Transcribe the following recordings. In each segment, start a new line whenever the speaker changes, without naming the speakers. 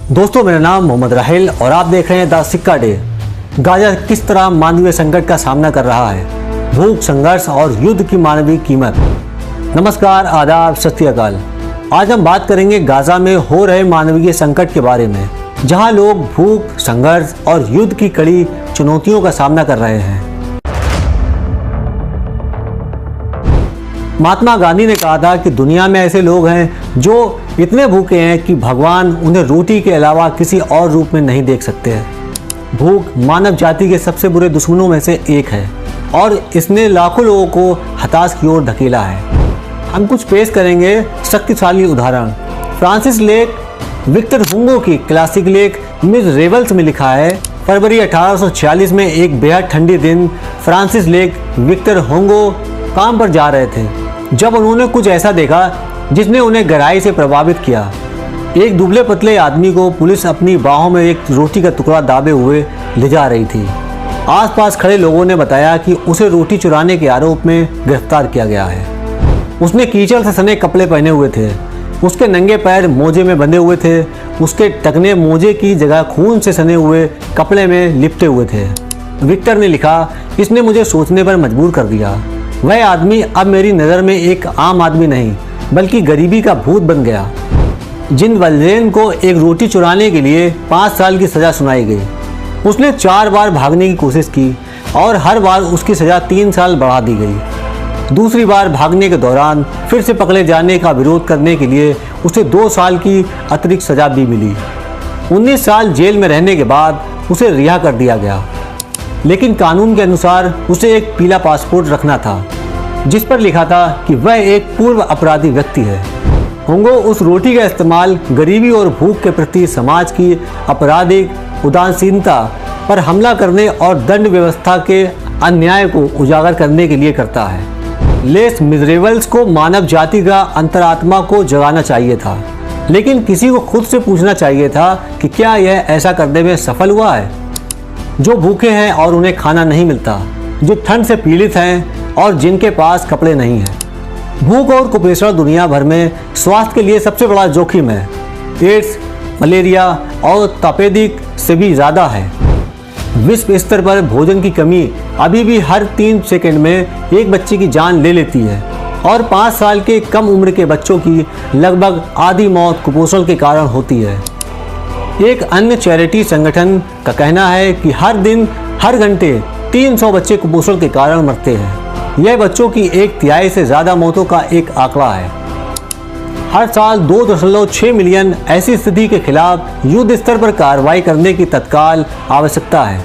दोस्तों, मेरा नाम मोहम्मद राहिल और आप देख रहे हैं द सिक्का डे। गाजा किस तरह मानवीय संकट का सामना कर रहा है, भूख, संघर्ष और युद्ध की मानवीय कीमत। नमस्कार, आदाब, सत श्री अकाल। आज हम बात करेंगे गाजा में हो रहे मानवीय संकट के बारे में, जहां लोग भूख, संघर्ष और युद्ध की कड़ी चुनौतियों का सामना कर रहे हैं। महात्मा गांधी ने कहा था कि दुनिया में ऐसे लोग हैं जो इतने भूखे हैं कि भगवान उन्हें रोटी के अलावा किसी और रूप में नहीं देख सकते हैं। भूख मानव जाति के सबसे बुरे दुश्मनों में से एक है और इसने लाखों लोगों को हताश की ओर धकेला है। हम कुछ पेश करेंगे शक्तिशाली उदाहरण। फ्रांसिस लेक विक्टर हुंगो की क्लासिक लेख मिज़रेबल्स में लिखा है, फरवरी 1846 में एक बेहद ठंडी दिन फ्रांसिस लेक विक्टर हुंगो काम पर जा रहे थे जब उन्होंने कुछ ऐसा देखा जिसने उन्हें गहराई से प्रभावित किया। एक दुबले पतले आदमी को पुलिस अपनी बाहों में एक रोटी का टुकड़ा दाबे हुए ले जा रही थी। आसपास खड़े लोगों ने बताया कि उसे रोटी चुराने के आरोप में गिरफ्तार किया गया है। उसने कीचड़ से सने कपड़े पहने हुए थे, उसके नंगे पैर मोजे में बंधे हुए थे, उसके टखने मोजे की जगह खून से सने हुए कपड़े में लिपटे हुए थे। विक्टर ने लिखा, इसने मुझे सोचने पर मजबूर कर दिया। वह आदमी अब मेरी नज़र में एक आम आदमी नहीं बल्कि गरीबी का भूत बन गया। जिन वल्जेन को एक रोटी चुराने के लिए 5 साल की सज़ा सुनाई गई। उसने 4 बार भागने की कोशिश की और हर बार उसकी सज़ा 3 साल बढ़ा दी गई। दूसरी बार भागने के दौरान फिर से पकड़े जाने का विरोध करने के लिए उसे 2 साल की अतिरिक्त सज़ा भी मिली। 19 साल जेल में रहने के बाद उसे रिहा कर दिया गया, लेकिन कानून के अनुसार उसे एक पीला पासपोर्ट रखना था जिस पर लिखा था कि वह एक पूर्व अपराधी व्यक्ति है। हुंगो उस रोटी का इस्तेमाल गरीबी और भूख के प्रति समाज की आपराधिक उदासीनता पर हमला करने और दंड व्यवस्था के अन्याय को उजागर करने के लिए करता है। लेस मिज़रेबल्स को मानव जाति का अंतरात्मा को जगाना चाहिए था, लेकिन किसी को खुद से पूछना चाहिए था कि क्या यह ऐसा करने में सफल हुआ है। जो भूखे हैं और उन्हें खाना नहीं मिलता, जो ठंड से पीड़ित हैं और जिनके पास कपड़े नहीं हैं। भूख और कुपोषण दुनिया भर में स्वास्थ्य के लिए सबसे बड़ा जोखिम है। एड्स, मलेरिया और तपेदिक से भी ज़्यादा है। विश्व स्तर पर भोजन की कमी अभी भी हर 3 सेकंड में एक बच्चे की जान ले लेती है और 5 साल के कम उम्र के बच्चों की लगभग आधी मौत कुपोषण के कारण होती है। एक अन्य चैरिटी संगठन का कहना है कि हर दिन हर घंटे 300 बच्चे कुपोषण के कारण मरते हैं। यह बच्चों की 1/3 से ज़्यादा मौतों का एक आंकड़ा है। हर साल 2.6 मिलियन ऐसी स्थिति के खिलाफ युद्ध स्तर पर कार्रवाई करने की तत्काल आवश्यकता है।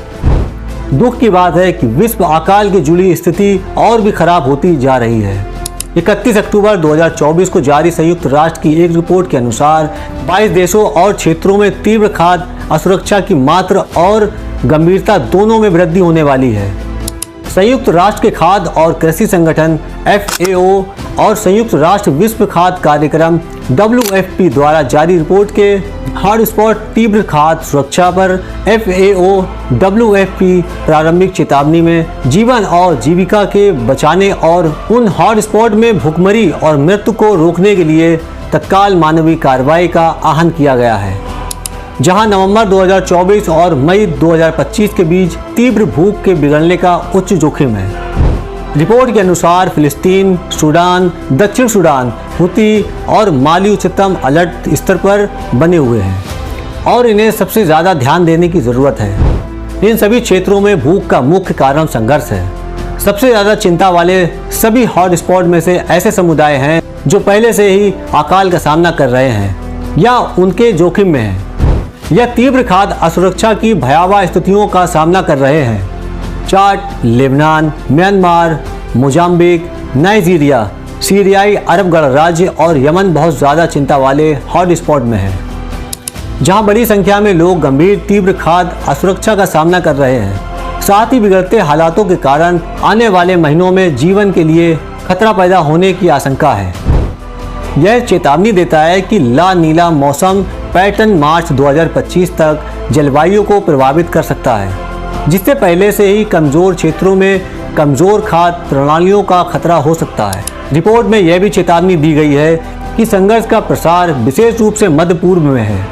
दुख की बात है कि विश्व अकाल की जुड़ी स्थिति और भी खराब होती जा रही है। 31 अक्टूबर 2024 को जारी संयुक्त राष्ट्र की एक रिपोर्ट के अनुसार 22 देशों और क्षेत्रों में तीव्र खाद्य असुरक्षा की मात्रा और गंभीरता दोनों में वृद्धि होने वाली है। संयुक्त राष्ट्र के खाद्य और कृषि संगठन FAO और संयुक्त राष्ट्र विश्व खाद्य कार्यक्रम WFP द्वारा जारी रिपोर्ट के हॉटस्पॉट तीव्र खाद्य सुरक्षा पर FAO WFP प्रारंभिक चेतावनी में जीवन और जीविका के बचाने और उन हॉटस्पॉट में भुखमरी और मृत्यु को रोकने के लिए तत्काल मानवीय कार्रवाई का आह्वान किया गया है, जहां नवंबर 2024 और मई 2025 के बीच तीव्र भूख के बिगड़ने का उच्च जोखिम है। रिपोर्ट के अनुसार फिलिस्तीन, सूडान, दक्षिण सूडान, हुती और माली उच्चतम अलर्ट स्तर पर बने हुए हैं और इन्हें सबसे ज़्यादा ध्यान देने की ज़रूरत है। इन सभी क्षेत्रों में भूख का मुख्य कारण संघर्ष है। सबसे ज़्यादा चिंता वाले सभी हॉटस्पॉट में से ऐसे समुदाय हैं जो पहले से ही अकाल का सामना कर रहे हैं या उनके जोखिम में हैं या तीव्र खाद्य असुरक्षा की भयावह स्थितियों का सामना कर रहे हैं। चाड, लेबनान, म्यांमार, मोजाम्बिक, नाइजीरिया, सीरियाई अरब गणराज्य और यमन बहुत ज़्यादा चिंता वाले हॉटस्पॉट में हैं, जहां बड़ी संख्या में लोग गंभीर तीव्र खाद्य असुरक्षा का सामना कर रहे हैं। साथ ही बिगड़ते हालातों के कारण आने वाले महीनों में जीवन के लिए खतरा पैदा होने की आशंका है। यह चेतावनी देता है कि ला नीला मौसम पैटर्न मार्च 2025 तक जलवायु को प्रभावित कर सकता है, जिससे पहले से ही कमज़ोर क्षेत्रों में कमज़ोर खाद्य प्रणालियों का खतरा हो सकता है। रिपोर्ट में यह भी चेतावनी दी गई है कि संघर्ष का प्रसार विशेष रूप से मध्य पूर्व में है,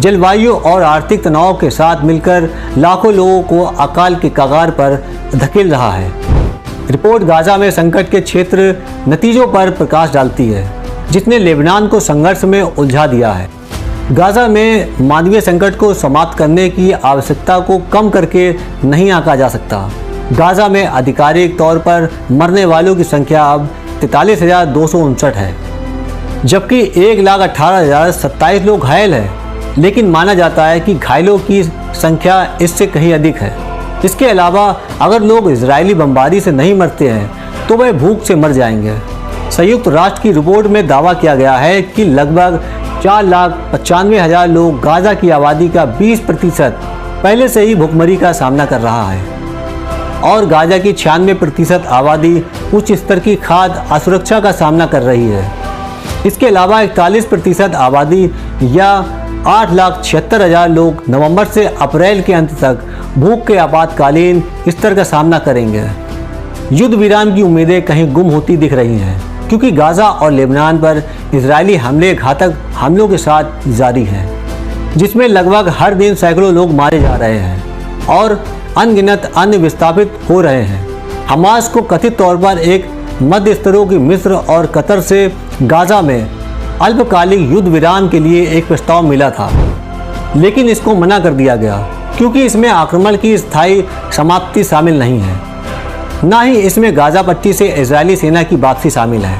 जलवायु और आर्थिक तनाव के साथ मिलकर लाखों लोगों को अकाल के कगार पर धकेल रहा है। रिपोर्ट गाजा में संकट के क्षेत्र नतीजों पर प्रकाश डालती है, जिसने लेबनान को संघर्ष में उलझा दिया है। गाजा में मानवीय संकट को समाप्त करने की आवश्यकता को कम करके नहीं आंका जा सकता। गाजा में आधिकारिक तौर पर मरने वालों की संख्या अब 43,259 है, जबकि 1,18,027 लोग घायल हैं, लेकिन माना जाता है कि घायलों की संख्या इससे कहीं अधिक है। इसके अलावा अगर लोग इजरायली बमबारी से नहीं मरते हैं तो वे भूख से मर जाएंगे। संयुक्त राष्ट्र की रिपोर्ट में दावा किया गया है कि लगभग 4,95,000 लोग गाजा की आबादी का 20% पहले से ही भुखमरी का सामना कर रहा है और गाजा की 96% आबादी उच्च स्तर की खाद्य असुरक्षा का सामना कर रही है। इसके अलावा 41% आबादी या 8,76,000 लोग नवंबर से अप्रैल के अंत तक भूख के आपातकालीन स्तर का सामना करेंगे। युद्ध विराम की उम्मीदें कहीं गुम होती दिख रही हैं, क्योंकि गाजा और लेबनान पर इजरायली हमले घातक हमलों के साथ जारी हैं, जिसमें लगभग हर दिन सैकड़ों लोग मारे जा रहे हैं और अनगिनत अन्य विस्थापित हो रहे हैं। हमास को कथित तौर पर एक मध्य स्तरों की मिस्र और कतर से गाजा में अल्पकालिक युद्ध विराम के लिए एक प्रस्ताव मिला था, लेकिन इसको मना कर दिया गया क्योंकि इसमें आक्रमण की स्थायी समाप्ति शामिल नहीं है, ना ही इसमें गाजा पट्टी से इजरायली सेना की वापसी शामिल है।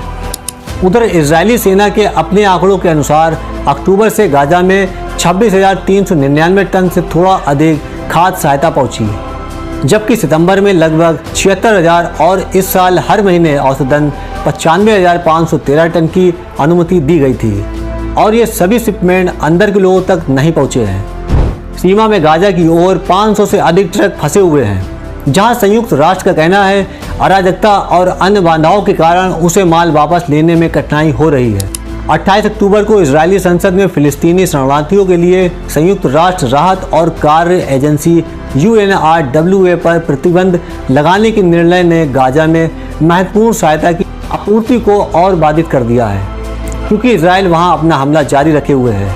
उधर इजरायली सेना के अपने आंकड़ों के अनुसार अक्टूबर से गाजा में 26,399 टन से थोड़ा अधिक खाद्य सहायता पहुंची, जबकि सितंबर में लगभग 76,000 और इस साल हर महीने औसतन 95,513 टन की अनुमति दी गई थी और ये सभी शिपमेंट अंदर के लोगों तक नहीं पहुंचे हैं। सीमा में गाजा की ओर 500 से अधिक ट्रक फंसे हुए हैं, जहां संयुक्त राष्ट्र का कहना है अराजकता और अन्य बाधाओं के कारण उसे माल वापस लेने में कठिनाई हो रही है। 28 अक्टूबर को इजरायली संसद में फिलिस्तीनी शरणार्थियों के लिए संयुक्त राष्ट्र राहत और कार्य एजेंसी UNRWA पर प्रतिबंध लगाने के निर्णय ने गाजा में महत्वपूर्ण सहायता की आपूर्ति को और बाधित कर दिया है, क्योंकि इजराइल वहां अपना हमला जारी रखे हुए है।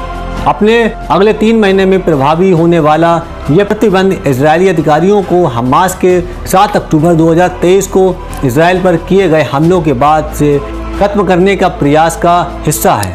अपने अगले 3 महीने में प्रभावी होने वाला यह प्रतिबंध इजरायली अधिकारियों को हमास के 7 अक्टूबर 2023 को इजराइल पर किए गए हमलों के बाद से खत्म करने का प्रयास का हिस्सा है।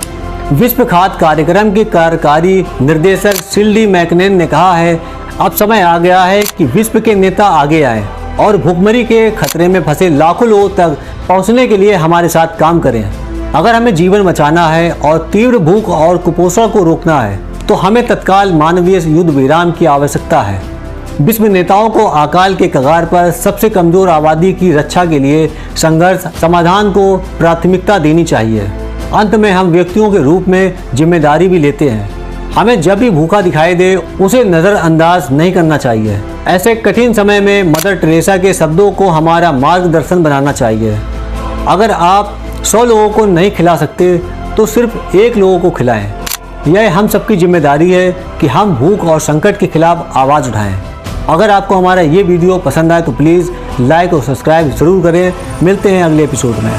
विश्व खाद्य कार्यक्रम के कार्यकारी निर्देशक सिल्डी मैकनेन ने कहा है, अब समय आ गया है कि विश्व के नेता आगे आए और भुखमरी के खतरे में फंसे लाखों लोगों तक पहुंचने के लिए हमारे साथ काम करें। अगर हमें जीवन बचाना है और तीव्र भूख और कुपोषण को रोकना है तो हमें तत्काल मानवीय युद्ध विराम की आवश्यकता है। विश्व नेताओं को अकाल के कगार पर सबसे कमजोर आबादी की रक्षा के लिए संघर्ष समाधान को प्राथमिकता देनी चाहिए। अंत में हम व्यक्तियों के रूप में जिम्मेदारी भी लेते हैं। हमें जब भी भूखा दिखाई दे उसे नज़रअंदाज नहीं करना चाहिए। ऐसे कठिन समय में मदर टेरेसा के शब्दों को हमारा मार्गदर्शन बनाना चाहिए। अगर आप 100 लोगों को नहीं खिला सकते तो सिर्फ 1 लोगों को खिलाएं। यह हम सबकी जिम्मेदारी है कि हम भूख और संकट के खिलाफ आवाज़ उठाएं। अगर आपको हमारा ये वीडियो पसंद आए तो प्लीज़ लाइक और सब्सक्राइब ज़रूर करें। मिलते हैं अगले एपिसोड में।